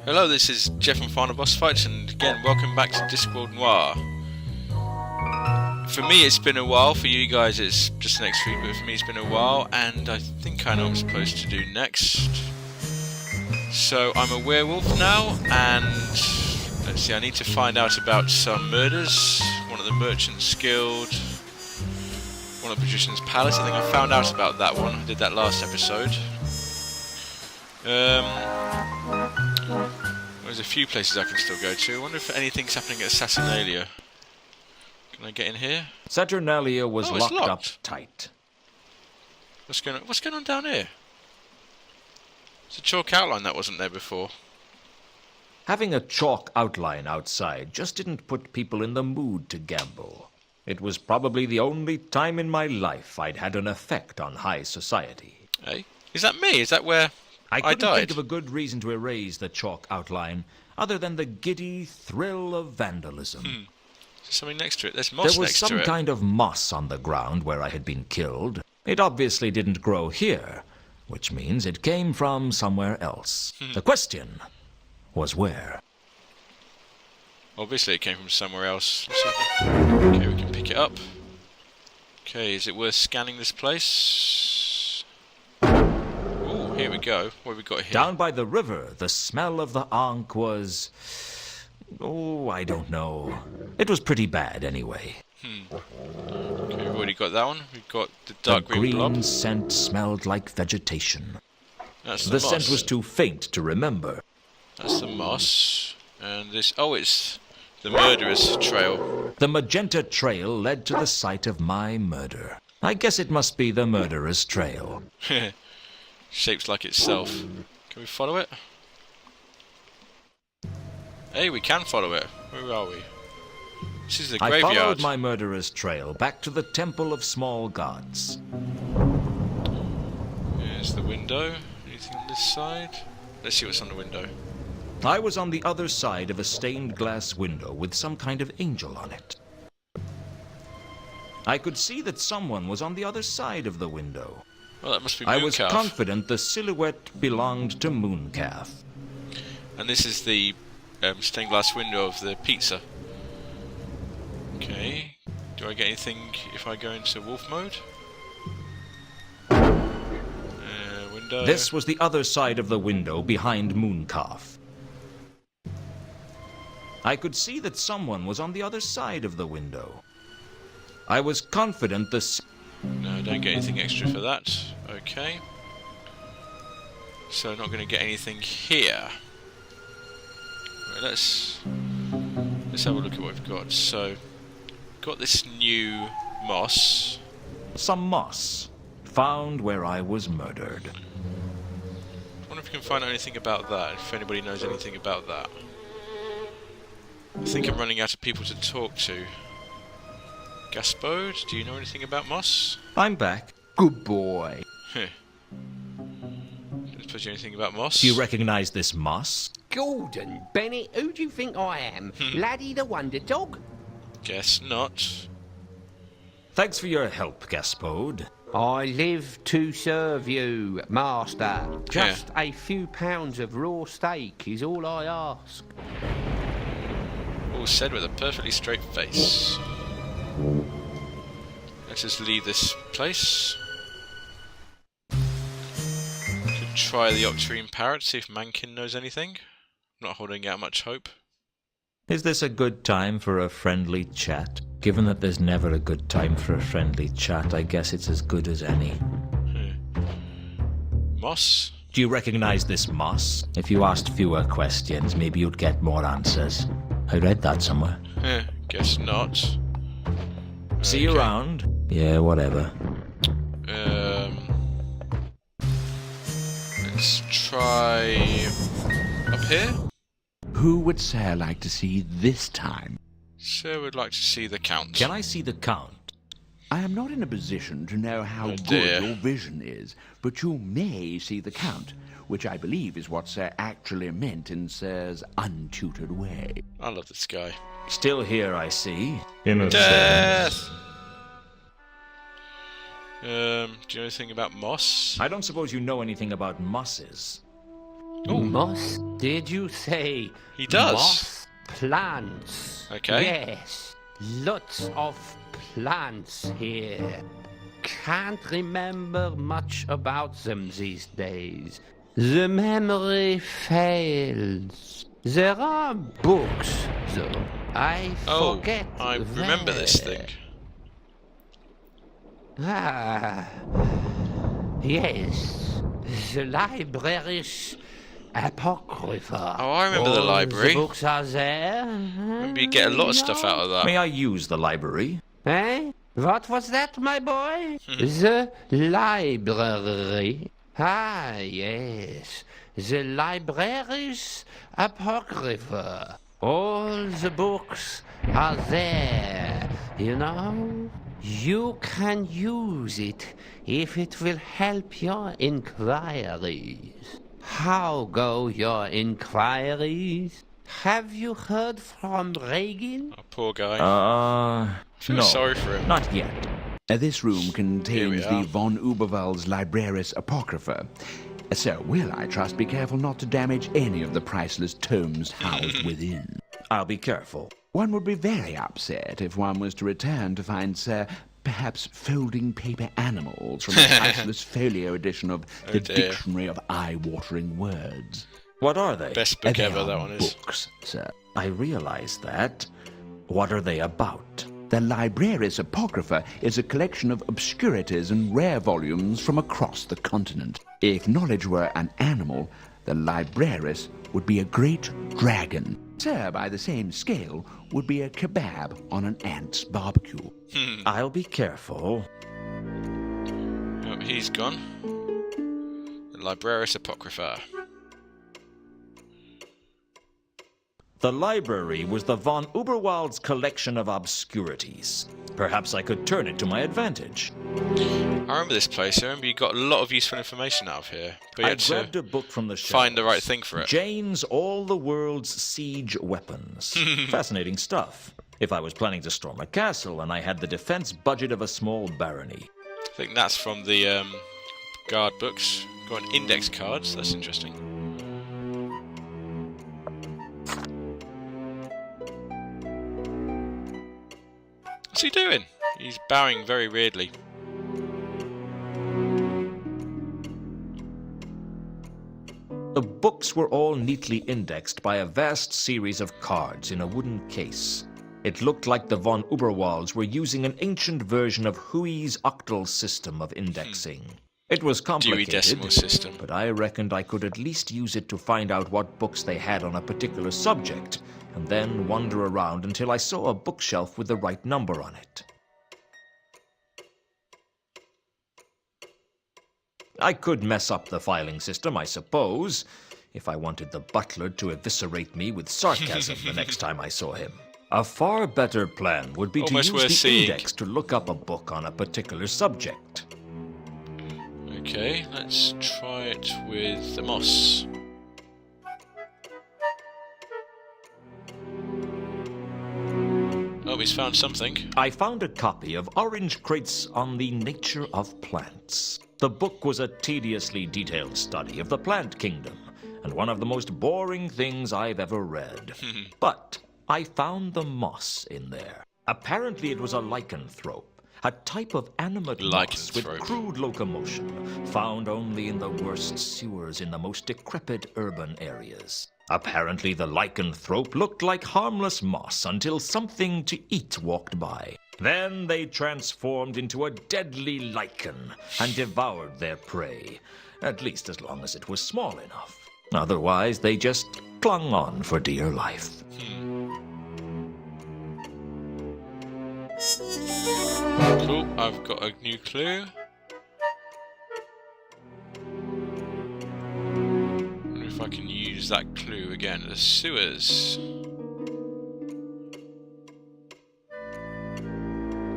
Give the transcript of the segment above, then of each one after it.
Hello, this is Geoff from Final Boss Fights, and again, welcome back to Discworld Noir. For me, it's been a while. For you guys, it's just the next week, but for me, it's been a while, and I think I know what I'm supposed to do next. So, I'm a werewolf now, and let's see, I need to find out about some murders. One of the Merchants Guild, one of the Magician's Palace. I think I found out about that one. I did that last episode. There's a few places I can still go to. I wonder if anything's happening at Saturnalia. Can I get in here? Saturnalia was locked up tight. What's going on down here? It's a chalk outline that wasn't there before. Having a chalk outline outside just didn't put people in the mood to gamble. It was probably the only time in my life I'd had an effect on high society. Hey, is that me? Is that where I couldn't died? think of a good reason to erase the chalk outline other than the giddy thrill of vandalism. There's something next to it. There's moss next to it. There was some kind of moss on the ground where I had been killed. It obviously didn't grow here, which means it came from somewhere else. The question was where? Obviously it came from somewhere else. Okay, we can pick it up. Okay, is it worth scanning this place? Oh, here we go. What have we got here? Down by the river, the smell of the Ankh was... oh, I don't know. It was pretty bad anyway. Okay, we've already got that one. We've got the dark green blob. The green scent smelled like vegetation. That's The the moss. scent was too faint to remember. That's the moss. And this... oh, it's the murderer's trail. The magenta trail led to the site of my murder. I guess it must be the murderer's trail. Shapes like itself. Can we follow it? Hey, we can follow it. Where are we? This is the I graveyard. followed my murderer's trail back to the Temple of Small Gods. Here's the window. Anything on this side? Let's see what's on the window. I was on the other side of a stained glass window with some kind of angel on it. I could see that someone was on the other side of the window. Well, that must be I was Mooncalf. confident the silhouette belonged to Mooncalf. And this is the stained glass window of the pizza. Okay. Do I get anything if I go into wolf mode? Window. This was the other side of the window behind Mooncalf. I could see that someone was on the other side of the window. I was confident the... No, don't get anything extra for that. Okay. So not going to get anything here. Right, let's have a look at what we've got. So, got this new moss. Some moss found where I was murdered. I wonder if we can find out anything about that, if anybody knows anything about that. I think I'm running out of people to talk to. Gaspode, do you know anything about moss? I'm back. Good boy. Didn't suppose you know anything about moss? Do you recognize this moss? Gordon Bennett, who do you think I am? Laddie the Wonder Dog? Guess not. Thanks for your help, Gaspode. I live to serve you, Master. Just a few pounds of raw steak is all I ask. All said with a perfectly straight face. Let's just leave this place. Could try the Octarine Parrot, see if Mankin knows anything. I'm not holding out much hope. Is this a good time for a friendly chat? Given that there's never a good time for a friendly chat, I guess it's as good as any. Moss? Do you recognize this moss? If you asked fewer questions, maybe you'd get more answers. I read that somewhere. Guess not. See you around? Yeah, whatever. Let's try up here. Who would Sir like to see this time? Sir would like to see the Count. Can I see the Count? I am not in a position to know how Oh, good dear. your vision is, but you may see the Count, which I believe is what Sir actually meant in Sir's untutored way. I love this guy. Still here, I see. Death! Do you know anything about moss? I don't suppose you know anything about mosses. Moss, did you say? He does. Moss plants. Okay. Yes, lots of plants here. Can't remember much about them these days. The memory fails. There are books, though. I forget. I remember this thing. Ah, yes, the library's apocrypha. Oh, I remember the All library. The books are there. Maybe you get a lot of stuff out of that. May I use the library? Eh? What was that, my boy? The library. Ah, yes. The library's apocrypha. All the books are there, you know? You can use it if it will help your inquiries. How go your inquiries? Have you heard from Reagan? Oh, poor guy. I feel no, sorry for him. not yet. This room Here contains we the are. von Uberwald's Libraris Apocrypha. So will I trust be careful not to damage any of the priceless tomes housed within. I'll be careful. One would be very upset if one was to return to find, sir, perhaps folding paper animals from a priceless folio edition of the dear. Dictionary of Eye-Watering Words. What are they? Best book They ever, are that one is. books, sir. I realize that. What are they about? The Libraris Apocrypha is a collection of obscurities and rare volumes from across the continent. If knowledge were an animal, the Libraris would be a great dragon. Sir, by the same scale, would be a kebab on an ant's barbecue. I'll be careful. Oh, he's gone. The Libraris Apocrypha. The library was the von Uberwald's collection of obscurities. Perhaps I could turn it to my advantage. I remember this place. I remember you got a lot of useful information out of here. But you I had to grabbed a book from the shelves. find the right thing for it. Jane's All the World's Siege Weapons. Fascinating stuff. If I was planning to storm a castle and I had the defense budget of a small barony. I think that's from the guard books. Got an index cards. That's interesting. What's he doing? He's bowing very weirdly. The books were all neatly indexed by a vast series of cards in a wooden case. It looked like the von Uberwalds were using an ancient version of Huey's octal system of indexing. It was Dewey complicated, Decimal System. but I reckoned I could at least use it to find out what books they had on a particular subject, and then wander around until I saw a bookshelf with the right number on it. I could mess up the filing system, I suppose, if I wanted the butler to eviscerate me with sarcasm the next time I saw him. A far better plan would be Almost to worth use the seeing. index to look up a book on a particular subject. Okay, let's try it with the moss. Oh, he's found something. I found a copy of Orange Crates on the Nature of Plants. The book was a tediously detailed study of the plant kingdom, and one of the most boring things I've ever read. But I found the moss in there. Apparently it was a lycanthrope, a type of animate moss with Lycanthrope. crude locomotion, found only in the worst sewers in the most decrepit urban areas. Apparently the lycanthrope looked like harmless moss until something to eat walked by. Then they transformed into a deadly lichen and devoured their prey, at least as long as it was small enough. Otherwise, they just clung on for dear life. Cool, I've got a new clue. Wonder if I can use that clue again. The sewers.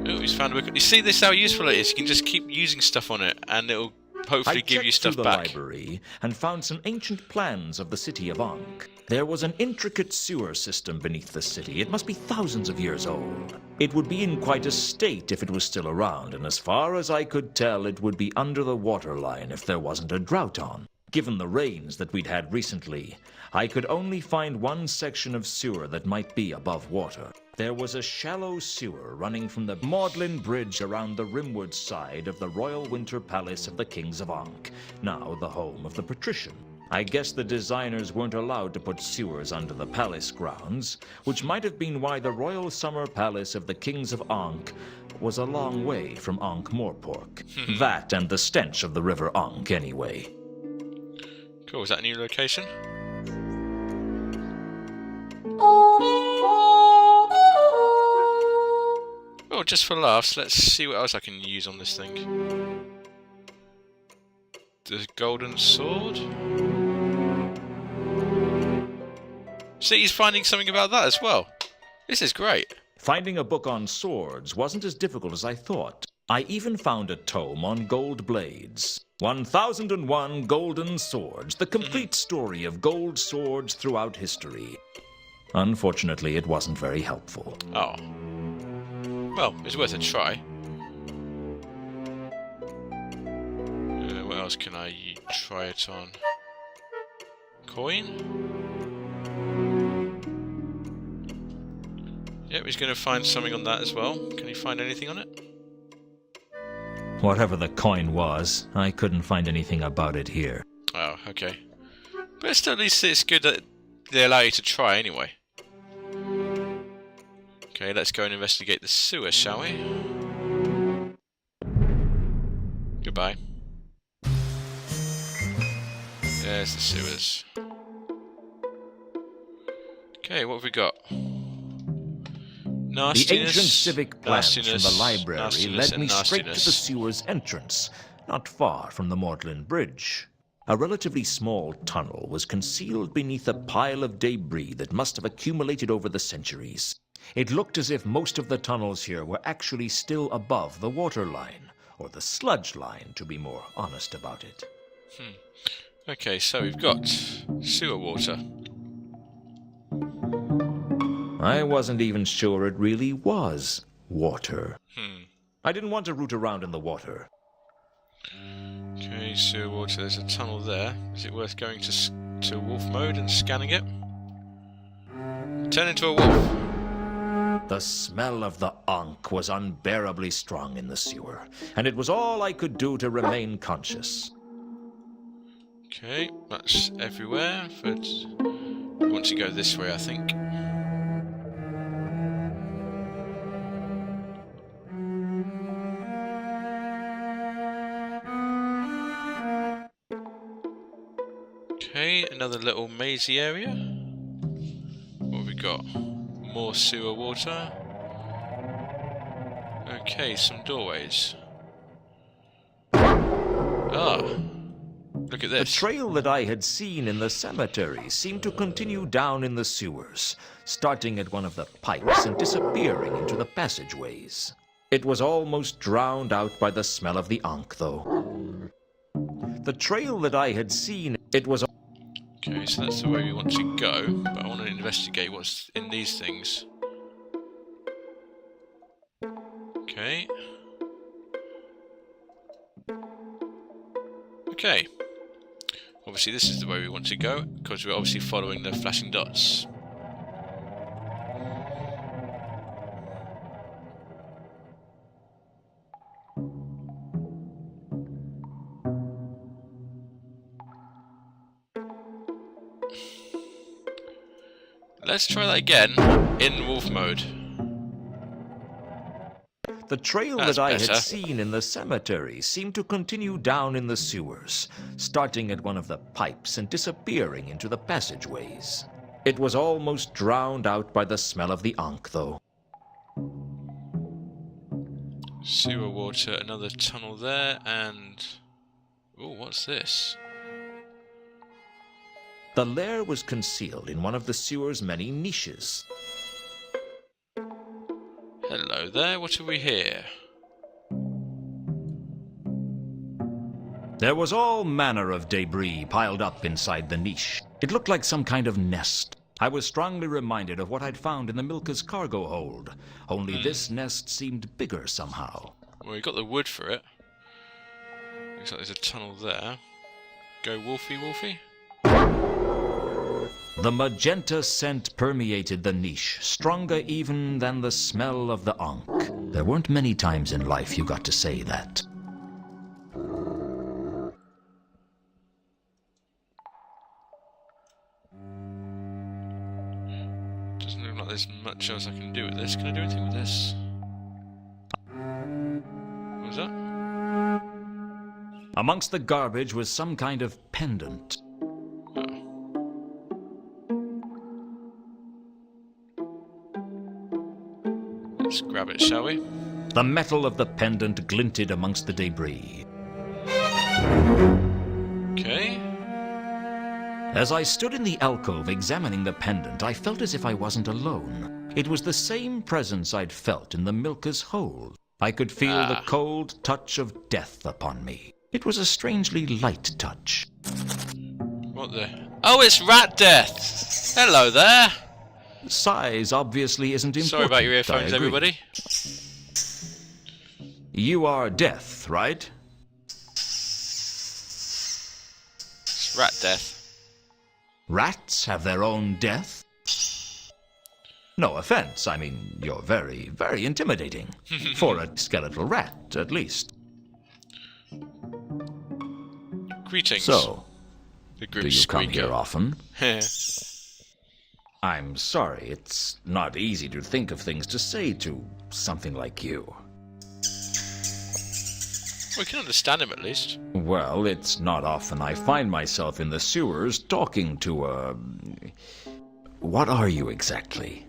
Oh, he's found a book. You see this how useful it is? You can just keep using stuff on it and it'll hopefully give you stuff through the back. library and found some ancient plans of the city of Ankh. There was an intricate sewer system beneath the city. It must be thousands of years old. It would be in quite a state if it was still around, and as far as I could tell, it would be under the waterline if there wasn't a drought on. Given the rains that we'd had recently, I could only find one section of sewer that might be above water. There was a shallow sewer running from the Magdalen Bridge around the rimward side of the Royal Winter Palace of the Kings of Ankh, now the home of the patrician. I guess the designers weren't allowed to put sewers under the palace grounds, which might have been why the Royal Summer Palace of the Kings of Ankh was a long way from Ankh-Morpork. That and the stench of the River Ankh, anyway. Cool, is that a new location? Oh, just for laughs, let's see what else I can use on this thing. The golden sword? See, he's finding something about that as well. This is great. Finding a book on swords wasn't as difficult as I thought. I even found a tome on gold blades. 1001 Golden Swords, the complete story of gold swords throughout history. Unfortunately, it wasn't very helpful. Oh. Well, it's worth a try. What else can I try it on? Coin? Yep, he's going to find something on that as well. Can he find anything on it? Whatever the coin was, I couldn't find anything about it here. Oh, okay. But still, at least it's good that they allow you to try anyway. Okay, let's go and investigate the sewer, shall we? Goodbye. There's the sewers. Okay, what have we got? Nastiness, the ancient civic plans from the library led me straight to the nastiness. sewer's entrance, not far from the Magdalen Bridge. A relatively small tunnel was concealed beneath a pile of debris that must have accumulated over the centuries. It looked as if most of the tunnels here were actually still above the water line, or the sludge line, to be more honest about it. Okay, so we've got sewer water. I wasn't even sure it really was water. I didn't want to root around in the water. Okay, sewer water, there's a tunnel there. Is it worth going to wolf mode and scanning it? Turn into a wolf. The smell of the Ankh was unbearably strong in the sewer, and it was all I could do to remain conscious. Okay, that's everywhere, but we want to go this way, I think. Okay, another little mazy area. What have we got? More sewer water. Okay, some doorways. Ah, look at The this. trail that I had seen in the cemetery seemed to continue down in the sewers, starting at one of the pipes and disappearing into the passageways. It was almost drowned out by the smell of the Ankh, though. The trail that I had seen, it was... Okay, so that's the way we want to go, but I want to investigate what's in these things. Okay. Okay. Obviously this is the way we want to go, because we're obviously following the flashing dots. Let's try that again in wolf mode. The trail That's that I better. had seen in the cemetery seemed to continue down in the sewers, starting at one of the pipes and disappearing into the passageways. It was almost drowned out by the smell of the Ankh, though. Sewer water, another tunnel there, and... oh, what's this? The lair was concealed in one of the sewer's many niches. Hello there, what have we here? There was all manner of debris piled up inside the niche. It looked like some kind of nest. I was strongly reminded of what I'd found in the Milka's cargo hold, only this nest seemed bigger somehow. Well, we got the wood for it. Looks like there's a tunnel there. go wolfy wolfy. The magenta scent permeated the niche, stronger even than the smell of the ankh. There weren't many times in life you got to say that. Doesn't look like there's much else I can do with this. Can I do anything with this? What was that? Amongst the garbage was some kind of pendant. Let's grab it, shall we? The metal of the pendant glinted amongst the debris. Okay. As I stood in the alcove examining the pendant, I felt as if I wasn't alone. It was the same presence I'd felt in the Milka's hold. I could feel the cold touch of death upon me. It was a strangely light touch. What the... Oh, it's Rat Death! Hello there! Size obviously isn't important. Sorry about your earphones, I agree. everybody. You are Death, right? It's Rat Death. Rats have their own death? No offense, I mean, you're very, very intimidating. For a skeletal rat, at least. Greetings. So, the grim do you come squeaker. here often? Well, I'm sorry, it's not easy to think of things to say to something like you. we can understand him at least. Well, it's not often I find myself in the sewers talking to a... What are you exactly?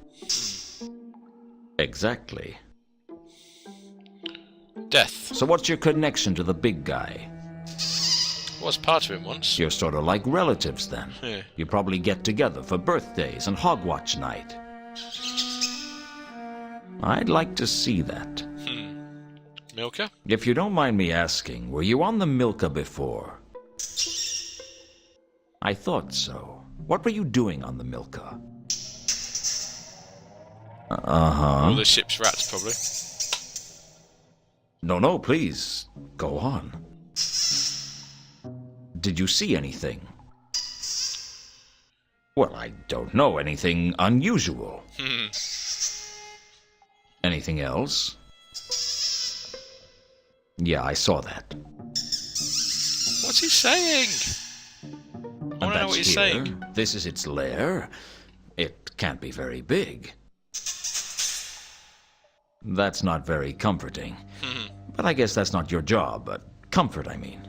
Exactly. Death. So what's your connection to the big guy? Was part of him once. You're sort of like relatives then. Yeah. You probably get together for birthdays and hogwatch night. I'd like to see that. Milka? If you don't mind me asking, were you on the Milka before? I thought so. What were you doing on the Milka? All the ship's rats, probably. No, please. Go on. Did you see anything? Well, I don't know. Anything unusual? Anything else? Yeah, I saw that. What's he saying? I want to know what he's saying. This is its lair. It can't be very big. That's not very comforting. But I guess that's not your job, but comfort, I mean.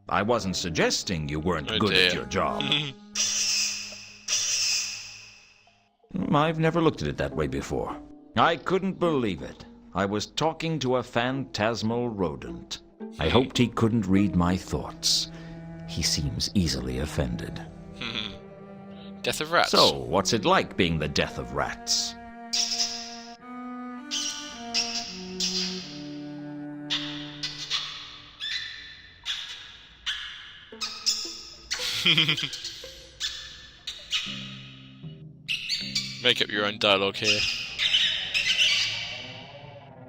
I wasn't suggesting you weren't good at your job. I've never looked at it that way before. I couldn't believe it. I was talking to a phantasmal rodent. I hoped he couldn't read my thoughts. He seems easily offended. Death of rats. So, what's it like being the death of rats? Make up your own dialogue here.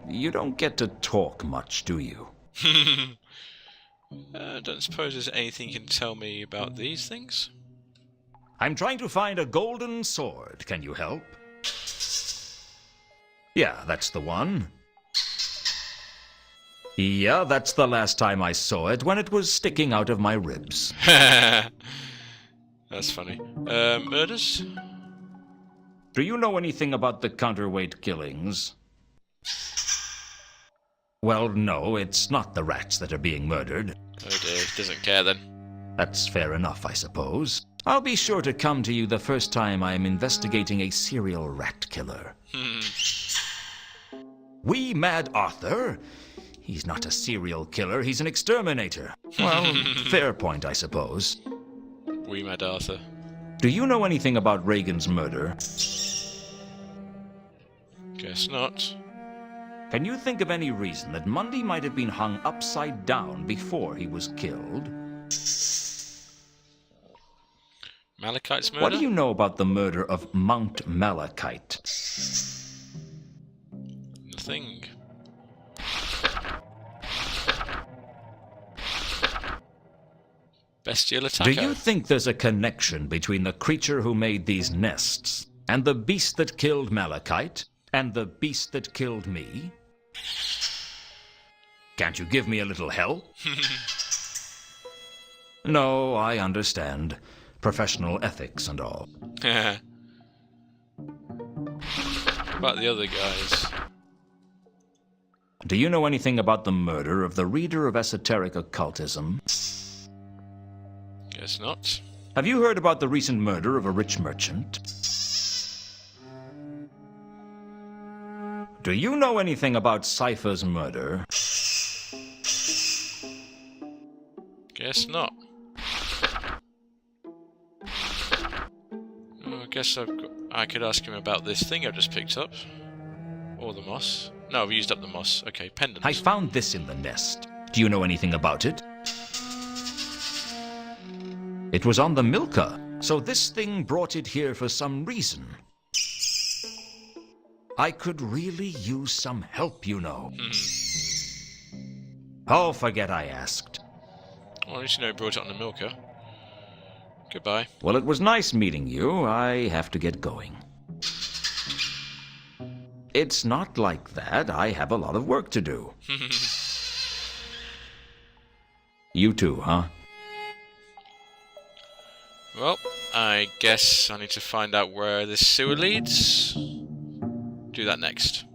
You don't get to talk much, do you? Don't suppose there's anything you can tell me about these things? I'm trying to find a golden sword. Can you help? Yeah, that's the one. Yeah, that's the last time I saw it, when it was sticking out of my ribs. That's funny. Murders? Do you know anything about the counterweight killings? Well, no, it's not the rats that are being murdered. Oh dear, doesn't care then. That's fair enough, I suppose. I'll be sure to come to you the first time I am investigating a serial rat killer. We Mad Arthur? He's not a serial killer, he's an exterminator. Well, fair point, I suppose. We Mad Arthur. Do you know anything about Reagan's murder? Guess not. Can you think of any reason that Mundy might have been hung upside down before he was killed? Malachite's murder? What do you know about the murder of Mount Malachite? Nothing. Bestial attacker. Do you think there's a connection between the creature who made these nests and the beast that killed Malachite and the beast that killed me? Can't you give me a little help? No, I understand. Professional ethics and all. About the other guys. Do you know anything about the murder of the reader of esoteric occultism? Guess not. Have you heard about the recent murder of a rich merchant? Do you know anything about Cypher's murder? Guess not. I guess I could ask him about this thing I've just picked up. Or the moss. No, I've used up the moss. Okay, pendant. I found this in the nest. Do you know anything about it? It was on the Milka, so this thing brought it here for some reason. I could really use some help, you know. Oh, forget I asked. Well, at least you know he brought it on the milker. Goodbye. Well, it was nice meeting you. I have to get going. It's not like that. I have a lot of work to do. You too, huh? Well, I guess I need to find out where this sewer leads. Do that next.